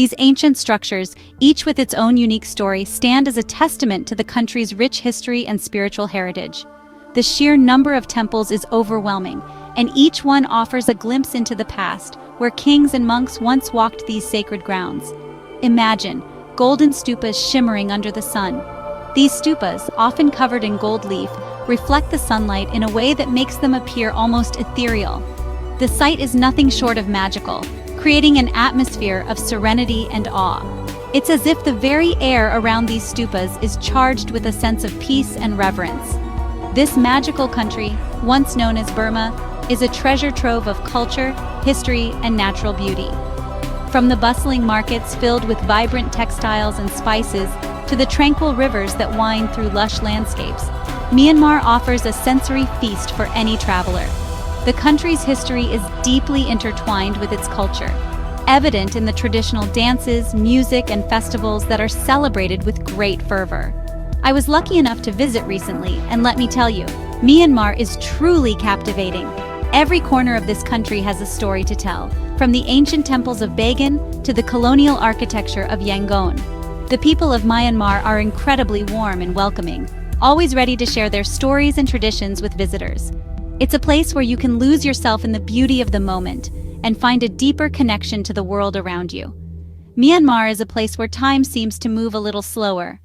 These ancient structures, each with its own unique story, stand as a testament to the country's rich history and spiritual heritage. The sheer number of temples is overwhelming, and each one offers a glimpse into the past, where kings and monks once walked these sacred grounds. Imagine golden stupas shimmering under the sun. These stupas, often covered in gold leaf, reflect the sunlight in a way that makes them appear almost ethereal. The sight is nothing short of magical, creating an atmosphere of serenity and awe. It's as if the very air around these stupas is charged with a sense of peace and reverence. This magical country, once known as Burma, is a treasure trove of culture, history, and natural beauty. From the bustling markets filled with vibrant textiles and spices to the tranquil rivers that wind through lush landscapes, Myanmar offers a sensory feast for any traveler. The country's history is deeply intertwined with its culture, evident in the traditional dances, music, and festivals that are celebrated with great fervor. I was lucky enough to visit recently, and let me tell you, Myanmar is truly captivating. Every corner of this country has a story to tell, from the ancient temples of Bagan to the colonial architecture of Yangon. The people of Myanmar are incredibly warm and welcoming, always ready to share their stories and traditions with visitors. It's a place where you can lose yourself in the beauty of the moment and find a deeper connection to the world around you. Myanmar is a place where time seems to move a little slower.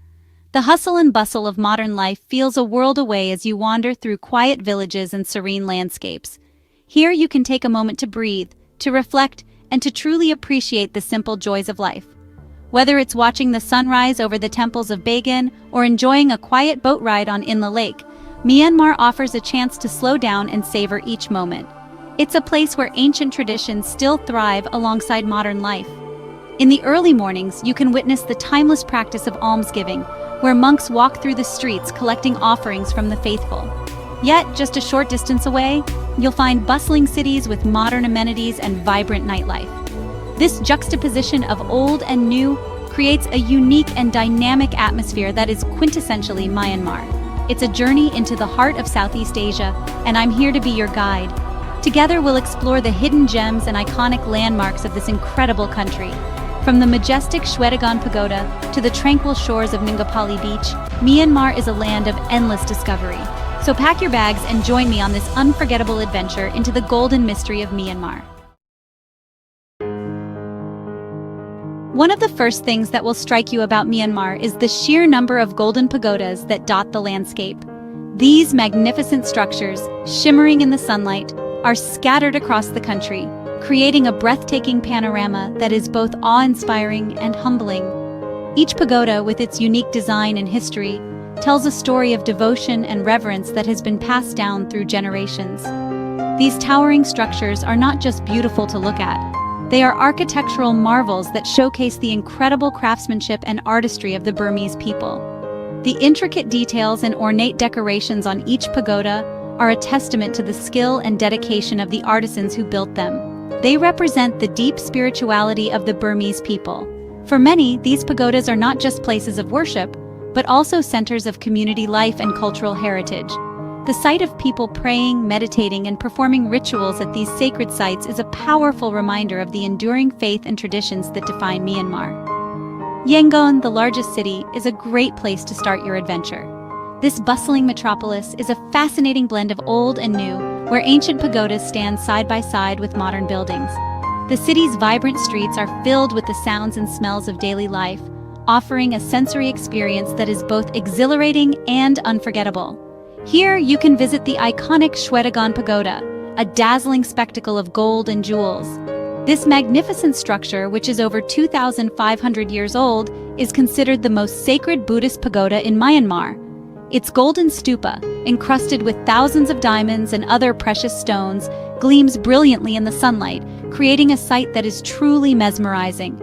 The hustle and bustle of modern life feels a world away as you wander through quiet villages and serene landscapes. Here you can take a moment to breathe, to reflect, and to truly appreciate the simple joys of life. Whether it's watching the sunrise over the temples of Bagan or enjoying a quiet boat ride on Inle Lake, Myanmar offers a chance to slow down and savor each moment. It's a place where ancient traditions still thrive alongside modern life. In the early mornings, you can witness the timeless practice of almsgiving, where monks walk through the streets collecting offerings from the faithful. Yet, just a short distance away, you'll find bustling cities with modern amenities and vibrant nightlife. This juxtaposition of old and new creates a unique and dynamic atmosphere that is quintessentially Myanmar. It's a journey into the heart of Southeast Asia, and I'm here to be your guide. Together we'll explore the hidden gems and iconic landmarks of this incredible country. From the majestic Shwedagon Pagoda to the tranquil shores of Ningapali Beach, Myanmar is a land of endless discovery. So pack your bags and join me on this unforgettable adventure into the golden mystery of Myanmar. One of the first things that will strike you about Myanmar is the sheer number of golden pagodas that dot the landscape. These magnificent structures, shimmering in the sunlight, are scattered across the country, creating a breathtaking panorama that is both awe-inspiring and humbling. Each pagoda, with its unique design and history, tells a story of devotion and reverence that has been passed down through generations. These towering structures are not just beautiful to look at. They are architectural marvels that showcase the incredible craftsmanship and artistry of the Burmese people. The intricate details and ornate decorations on each pagoda are a testament to the skill and dedication of the artisans who built them. They represent the deep spirituality of the Burmese people. For many, these pagodas are not just places of worship, but also centers of community life and cultural heritage. The sight of people praying, meditating, and performing rituals at these sacred sites is a powerful reminder of the enduring faith and traditions that define Myanmar. Yangon, the largest city, is a great place to start your adventure. This bustling metropolis is a fascinating blend of old and new, where ancient pagodas stand side by side with modern buildings. The city's vibrant streets are filled with the sounds and smells of daily life, offering a sensory experience that is both exhilarating and unforgettable. Here, you can visit the iconic Shwedagon Pagoda, a dazzling spectacle of gold and jewels. This magnificent structure, which is over 2,500 years old, is considered the most sacred Buddhist pagoda in Myanmar. Its golden stupa, encrusted with thousands of diamonds and other precious stones, gleams brilliantly in the sunlight, creating a sight that is truly mesmerizing.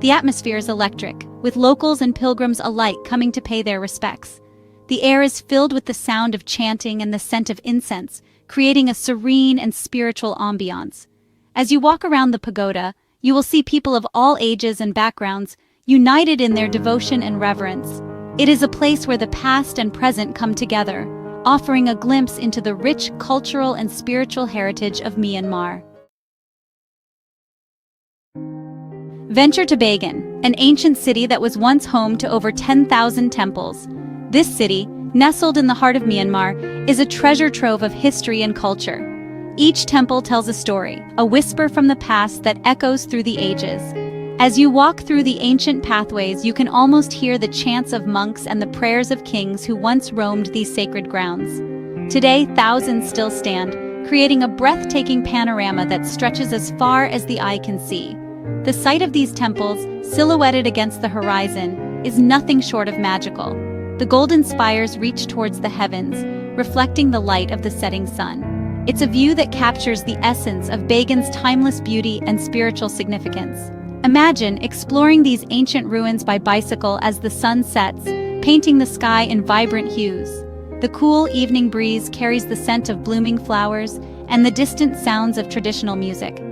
The atmosphere is electric, with locals and pilgrims alike coming to pay their respects. The air is filled with the sound of chanting and the scent of incense, creating a serene and spiritual ambiance. As you walk around the pagoda, you will see people of all ages and backgrounds, united in their devotion and reverence. It is a place where the past and present come together, offering a glimpse into the rich cultural and spiritual heritage of Myanmar. Venture to Bagan, an ancient city that was once home to over 10,000 temples. This city, nestled in the heart of Myanmar, is a treasure trove of history and culture. Each temple tells a story, a whisper from the past that echoes through the ages. As you walk through the ancient pathways, you can almost hear the chants of monks and the prayers of kings who once roamed these sacred grounds. Today, thousands still stand, creating a breathtaking panorama that stretches as far as the eye can see. The sight of these temples, silhouetted against the horizon, is nothing short of magical. The golden spires reach towards the heavens, reflecting the light of the setting sun. It's a view that captures the essence of Bagan's timeless beauty and spiritual significance. Imagine exploring these ancient ruins by bicycle as the sun sets, painting the sky in vibrant hues. The cool evening breeze carries the scent of blooming flowers and the distant sounds of traditional music.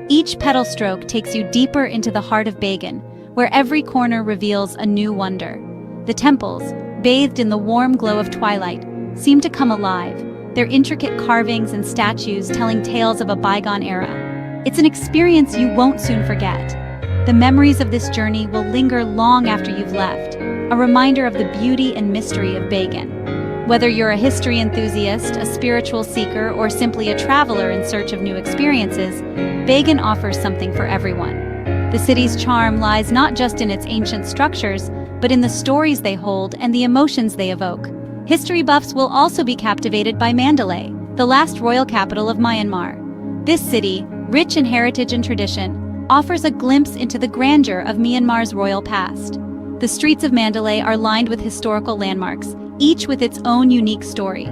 Each pedal stroke takes you deeper into the heart of Bagan, where every corner reveals a new wonder. The temples, bathed in the warm glow of twilight, seem to come alive, their intricate carvings and statues telling tales of a bygone era. It's an experience you won't soon forget. The memories of this journey will linger long after you've left, a reminder of the beauty and mystery of Bagan. Whether you're a history enthusiast, a spiritual seeker, or simply a traveler in search of new experiences, Bagan offers something for everyone. The city's charm lies not just in its ancient structures, but in the stories they hold and the emotions they evoke. History buffs will also be captivated by Mandalay, the last royal capital of Myanmar. This city, rich in heritage and tradition, offers a glimpse into the grandeur of Myanmar's royal past. The streets of Mandalay are lined with historical landmarks, each with its own unique story.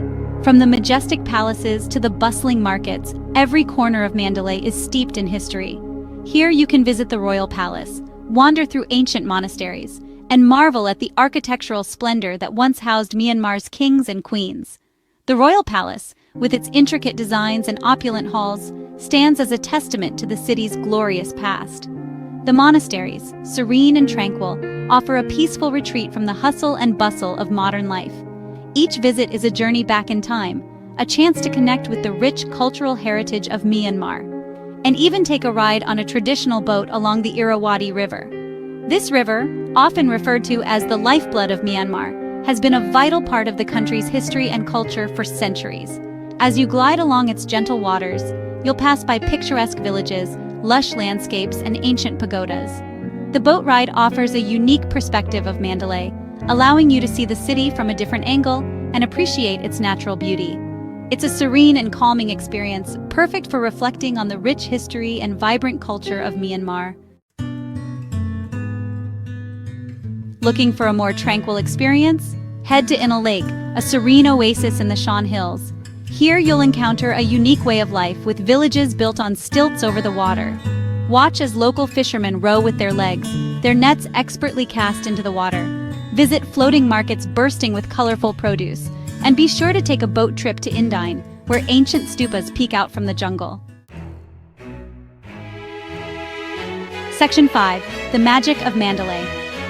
From the majestic palaces to the bustling markets, every corner of Mandalay is steeped in history. Here you can visit the royal palace, wander through ancient monasteries, and marvel at the architectural splendor that once housed Myanmar's kings and queens. The royal palace, with its intricate designs and opulent halls, stands as a testament to the city's glorious past. The monasteries, serene and tranquil, offer a peaceful retreat from the hustle and bustle of modern life. Each visit is a journey back in time, a chance to connect with the rich cultural heritage of Myanmar, and even take a ride on a traditional boat along the Irrawaddy River. This river, often referred to as the lifeblood of Myanmar, has been a vital part of the country's history and culture for centuries. As you glide along its gentle waters, you'll pass by picturesque villages, lush landscapes, and ancient pagodas. The boat ride offers a unique perspective of Mandalay, allowing you to see the city from a different angle and appreciate its natural beauty. It's a serene and calming experience, perfect for reflecting on the rich history and vibrant culture of Myanmar. Looking for a more tranquil experience? Head to Inle Lake, a serene oasis in the Shan Hills. Here you'll encounter a unique way of life with villages built on stilts over the water. Watch as local fishermen row with their legs, their nets expertly cast into the water. Visit floating markets bursting with colorful produce, and be sure to take a boat trip to Inle, where ancient stupas peek out from the jungle. Section 5. The Magic of Mandalay.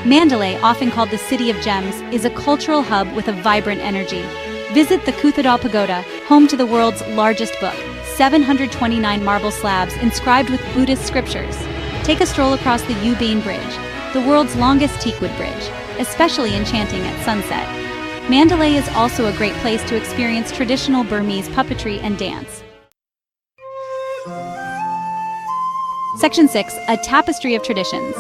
Mandalay, often called the City of Gems, is a cultural hub with a vibrant energy. Visit the Shwedagon Pagoda, home to the world's largest book, 729 marble slabs inscribed with Buddhist scriptures. Take a stroll across the Yubin Bridge, the world's longest teakwood bridge, especially enchanting at sunset. Mandalay is also a great place to experience traditional Burmese puppetry and dance. Section 6. A Tapestry of Traditions.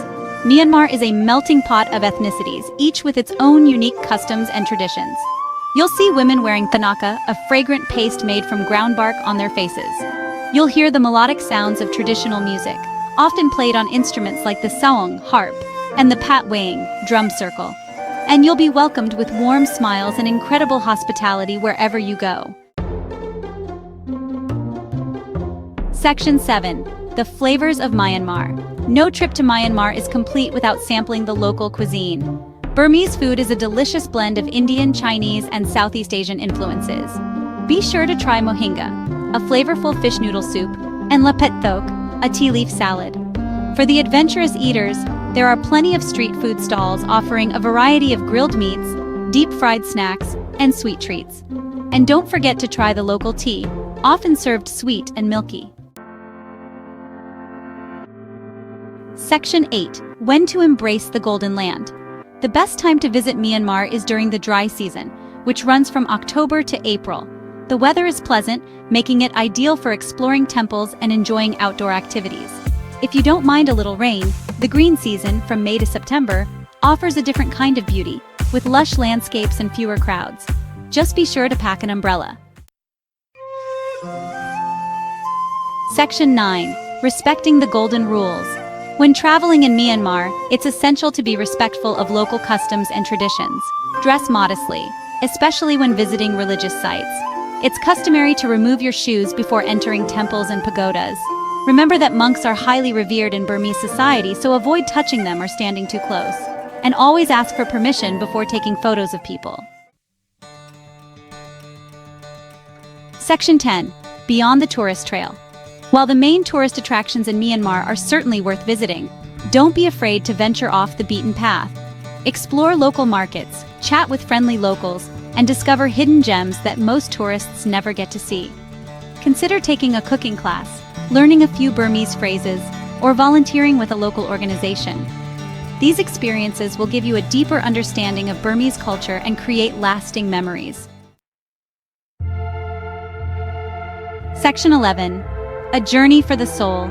Myanmar is a melting pot of ethnicities, each with its own unique customs and traditions. You'll see women wearing thanaka, a fragrant paste made from ground bark, on their faces. You'll hear the melodic sounds of traditional music, often played on instruments like the saung, harp, and the patwang, drum circle. And you'll be welcomed with warm smiles and incredible hospitality wherever you go. Section 7. The Flavors of Myanmar. No trip to Myanmar is complete without sampling the local cuisine. Burmese food is a delicious blend of Indian, Chinese, and Southeast Asian influences. Be sure to try mohinga, a flavorful fish noodle soup, and lapet thok, a tea leaf salad. For the adventurous eaters, there are plenty of street food stalls offering a variety of grilled meats, deep-fried snacks, and sweet treats. And don't forget to try the local tea, often served sweet and milky. Section 8. When to embrace the Golden Land. The best time to visit Myanmar is during the dry season, which runs from October to April. The weather is pleasant, making it ideal for exploring temples and enjoying outdoor activities. If you don't mind a little rain, the green season, from May to September, offers a different kind of beauty, with lush landscapes and fewer crowds. Just be sure to pack an umbrella. Section 9. Respecting the Golden Rules. When traveling in Myanmar, it's essential to be respectful of local customs and traditions. Dress modestly, especially when visiting religious sites. It's customary to remove your shoes before entering temples and pagodas. Remember that monks are highly revered in Burmese society, so avoid touching them or standing too close. And always ask for permission before taking photos of people. Section 10. Beyond the Tourist Trail. While the main tourist attractions in Myanmar are certainly worth visiting, don't be afraid to venture off the beaten path. Explore local markets, chat with friendly locals, and discover hidden gems that most tourists never get to see. Consider taking a cooking class, learning a few Burmese phrases, or volunteering with a local organization. These experiences will give you a deeper understanding of Burmese culture and create lasting memories. Section 11. A journey for the soul.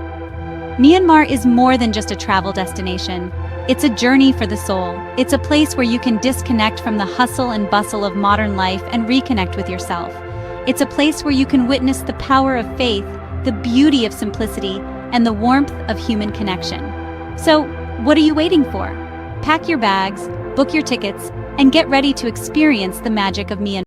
Myanmar is more than just a travel destination. It's a journey for the soul. It's a place where you can disconnect from the hustle and bustle of modern life and reconnect with yourself. It's a place where you can witness the power of faith, the beauty of simplicity, and the warmth of human connection. So, what are you waiting for? Pack your bags, book your tickets, and get ready to experience the magic of Myanmar.